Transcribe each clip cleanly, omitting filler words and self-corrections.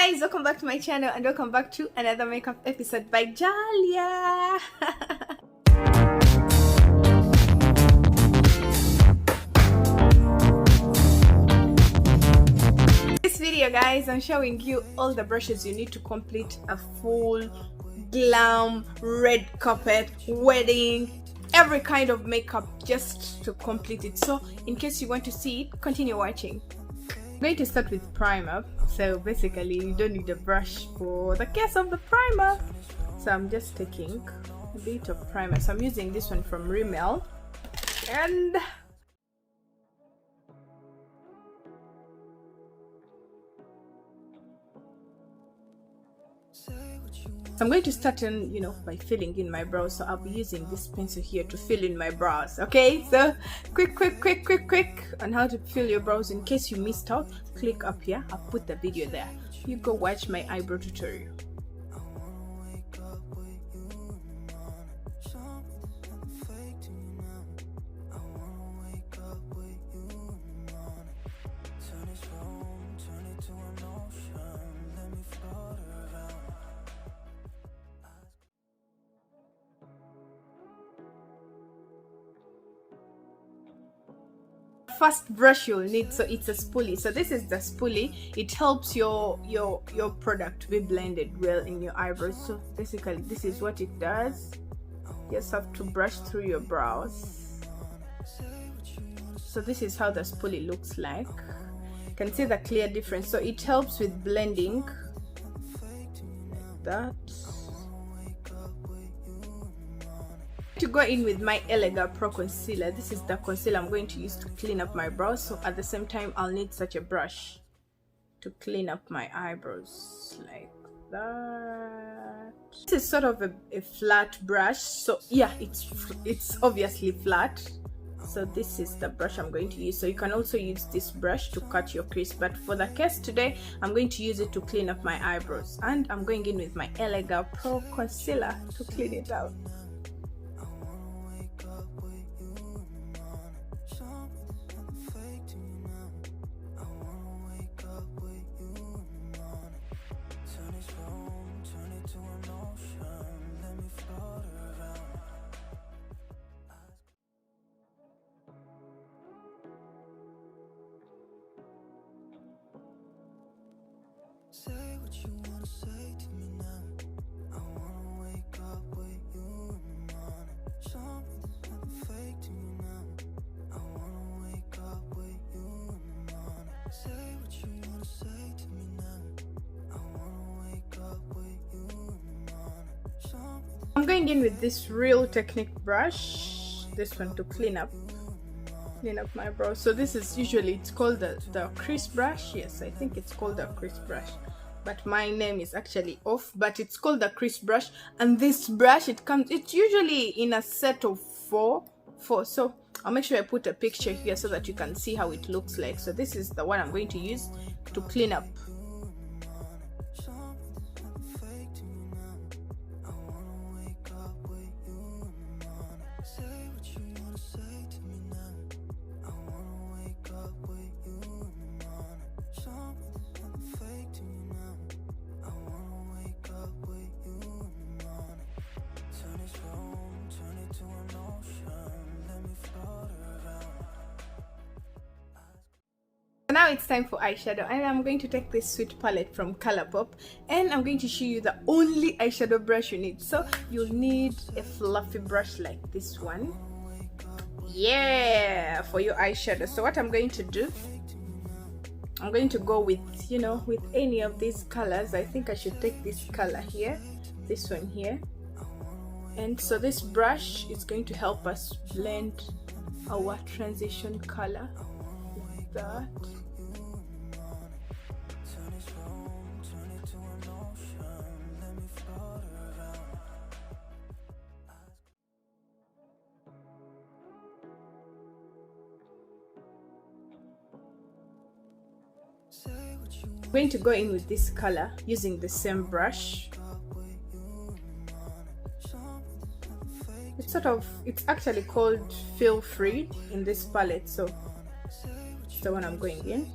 Guys, welcome back to my channel and welcome back to another makeup episode by Jalia. This video, guys, I'm showing you all the brushes you need to complete a full glam red carpet wedding, every kind of makeup, just to complete it. So in case you want to see it, continue watching. I'm going to start with primer. So basically you don't need a brush for the case of the primer, so I'm just taking a bit of primer. So I'm using this one from Rimmel, and I'm going to start in, by filling in my brows. So I'll be using this pencil here to fill in my brows. Okay, so quick on how to fill your brows. In case you missed out, click up here. I'll put the video there. You go watch my eyebrow tutorial. First brush you'll need, so it's a spoolie. So this is the spoolie. It helps your product to be blended well in your eyebrows. So basically this is what it does. You just have to brush through your brows. So this is how the spoolie looks like. You can see the clear difference. So it helps with blending like that. To go in with my Eyeshadow Pro concealer. This is the concealer I'm going to use to clean up my brows. So at the same time, I'll need such a brush to clean up my eyebrows like that. This is sort of a flat brush. So yeah, it's obviously flat. So this is the brush I'm going to use. So you can also use this brush to cut your crease, but for the case today, I'm going to use it to clean up my eyebrows. And I'm going in with my Eyeshadow Pro concealer to clean it out. I'm going in with this Real Technique brush, this one, to clean up my brows. So this is usually, it's called the crease brush. Yes, I think it's called the crease brush, but my name is actually off, but it's called the crease brush. And this brush, it's usually in a set of four. So I'll make sure I put a picture here so that you can see how it looks like. So this is the one I'm going to use to clean up. Now it's time for eyeshadow, and I'm going to take this sweet palette from Colourpop, and I'm going to show you the only eyeshadow brush you need. So you'll need a fluffy brush like this one, yeah, for your eyeshadow. So what I'm going to do, I'm going to go with, with any of these colors. I think I should take this color here, this one here. And so this brush is going to help us blend our transition color with that. I'm going to go in with this color using the same brush. It's actually called Feel Free in this palette, so it's the one I'm going in.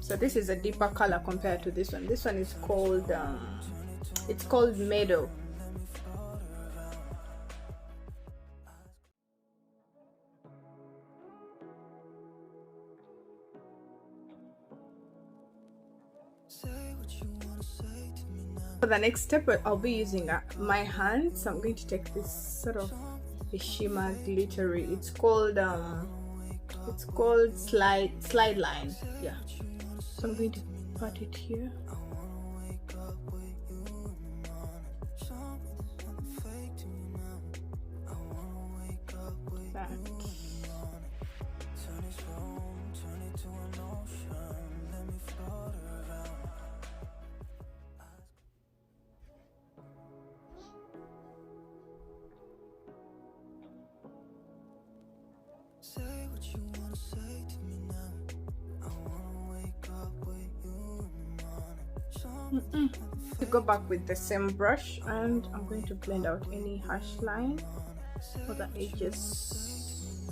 So this is a deeper color compared to this one. This one is called it's called Meadow. For the next step, I'll be using my hands. So I'm going to take this sort of a shimmer glittery. It's called slide line. Yeah. So I'm going to put it here. That. To go back with the same brush, and I'm going to blend out any harsh line for the edges.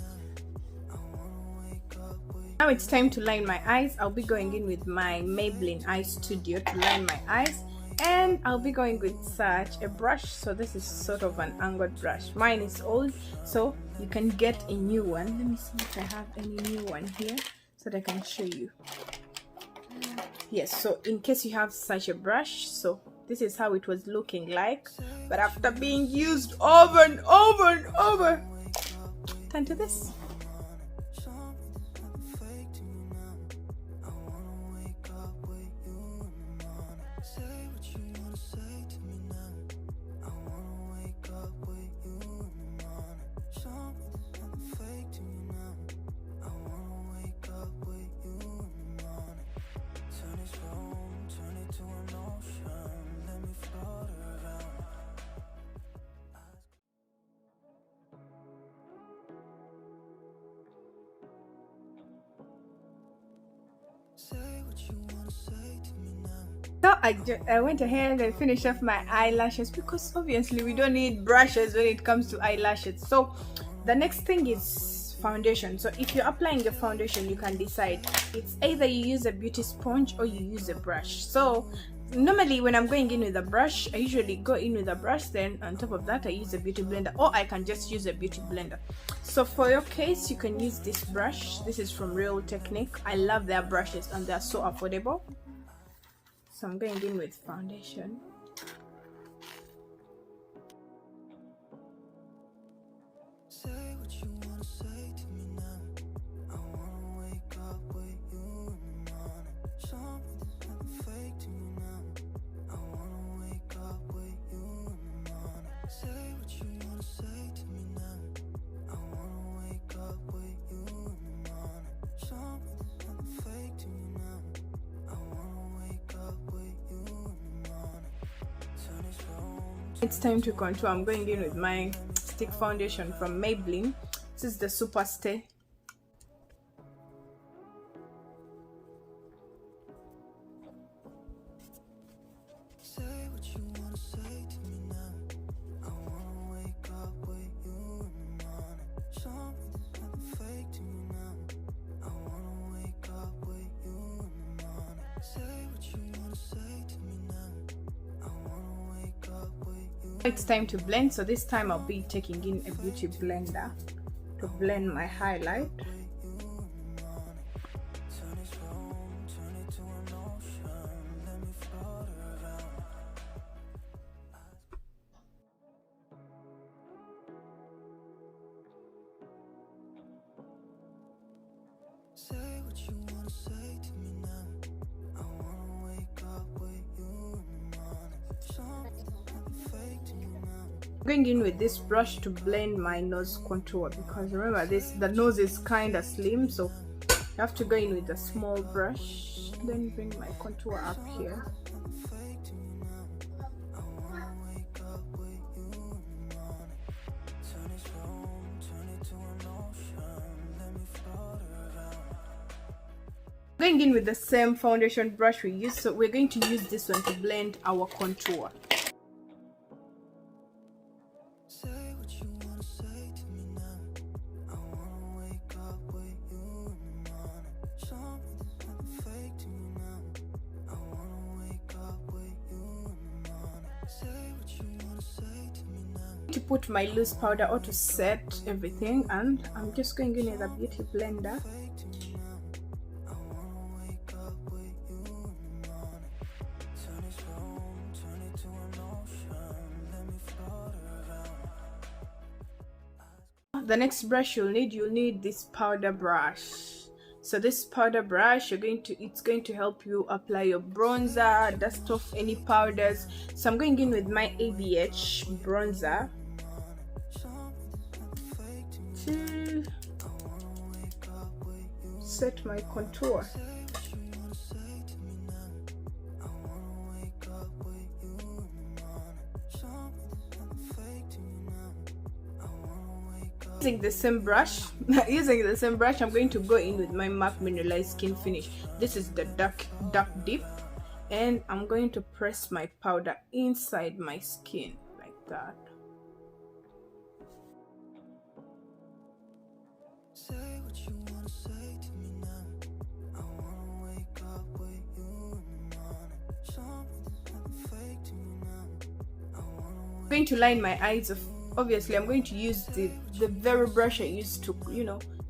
Now it's time to line my eyes. I'll be going in with my Maybelline Eye Studio to line my eyes, and I'll be going with such a brush. So this is sort of an angled brush. Mine is old, so you can get a new one. Let me see if I have any new one here so that I can show you. Yes, so in case you have such a brush, so this is how it was looking like, but after being used over and over and over. Turn to this. So I went ahead and finished off my eyelashes, because obviously we don't need brushes when it comes to eyelashes. So the next thing is foundation. So if you're applying your foundation, you can decide. It's either you use a beauty sponge or you use a brush. So normally when I'm going in with a brush, I usually go in with a brush, then on top of that I use a beauty blender, or I can just use a beauty blender. So for your case, you can use this brush. This is from Real Technique. I love their brushes and they're so affordable. So I'm going in with foundation. It's time to contour. I'm going in with my stick foundation from Maybelline. This is the Super Stay. It's time to blend, so this time I'll be taking in a beauty blender to blend my highlight. Going in with this brush to blend my nose contour, because remember the nose is kind of slim, so you have to go in with a small brush, then bring my contour up here. Going in with the same foundation brush we used, so we're going to use this one to blend our contour. to put my loose powder or to set everything, and I'm just going in with a beauty blender. The next brush you'll need this powder brush. So this powder brush, it's going to help you apply your bronzer, dust off any powders. So I'm going in with my ABH bronzer to set my contour. Using the same brush, I'm going to go in with my MAC Mineralized Skin Finish. This is the dark dip, and I'm going to press my powder inside my skin like that. I'm going to line my eyes. Obviously, I'm going to use the very brush I used to,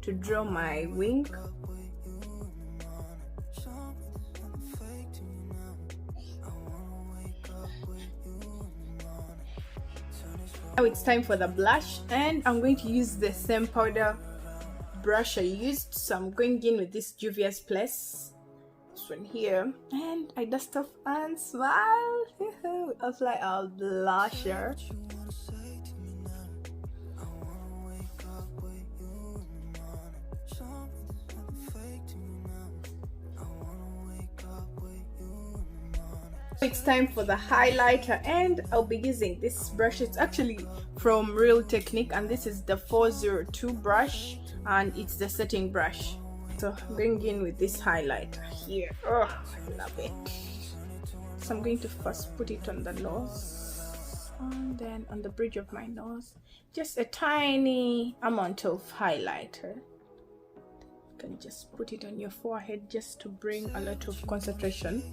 to draw my wing. Now it's time for the blush, and I'm going to use the same powder brush I used. So I'm going in with this Juvia's Place, this one here, and I dust off and smile. Apply our blusher. It's time for the highlighter, and I'll be using this brush. It's actually from Real Technique, and this is the 402 brush, and it's the setting brush. So I'm going in with this highlighter here. Oh, I love it. So I'm going to first put it on the nose, and then on the bridge of my nose, just a tiny amount of highlighter. You can just put it on your forehead just to bring a lot of concentration.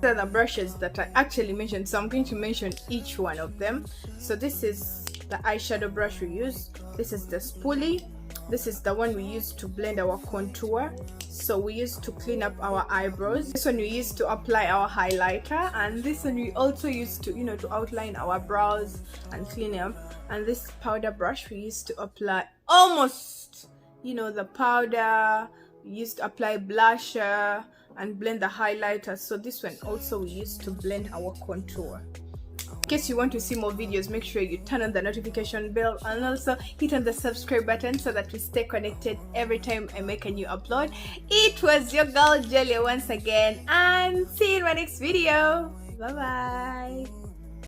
Then the brushes that I actually mentioned, so I'm going to mention each one of them. So this is the eyeshadow brush we use. This is the spoolie. This is the one we use to blend our contour. So we use to clean up our eyebrows. This one we use to apply our highlighter, and this one we also use to to outline our brows and clean up. And this powder brush we use to apply almost the powder. We used to apply blusher and blend the highlighter. So this one also we use to blend our contour. In case you want to see more videos, make sure you turn on the notification bell and also hit on the subscribe button so that we stay connected every time I make a new upload. It was your girl Jalia once again, and see you in my next video. Bye bye.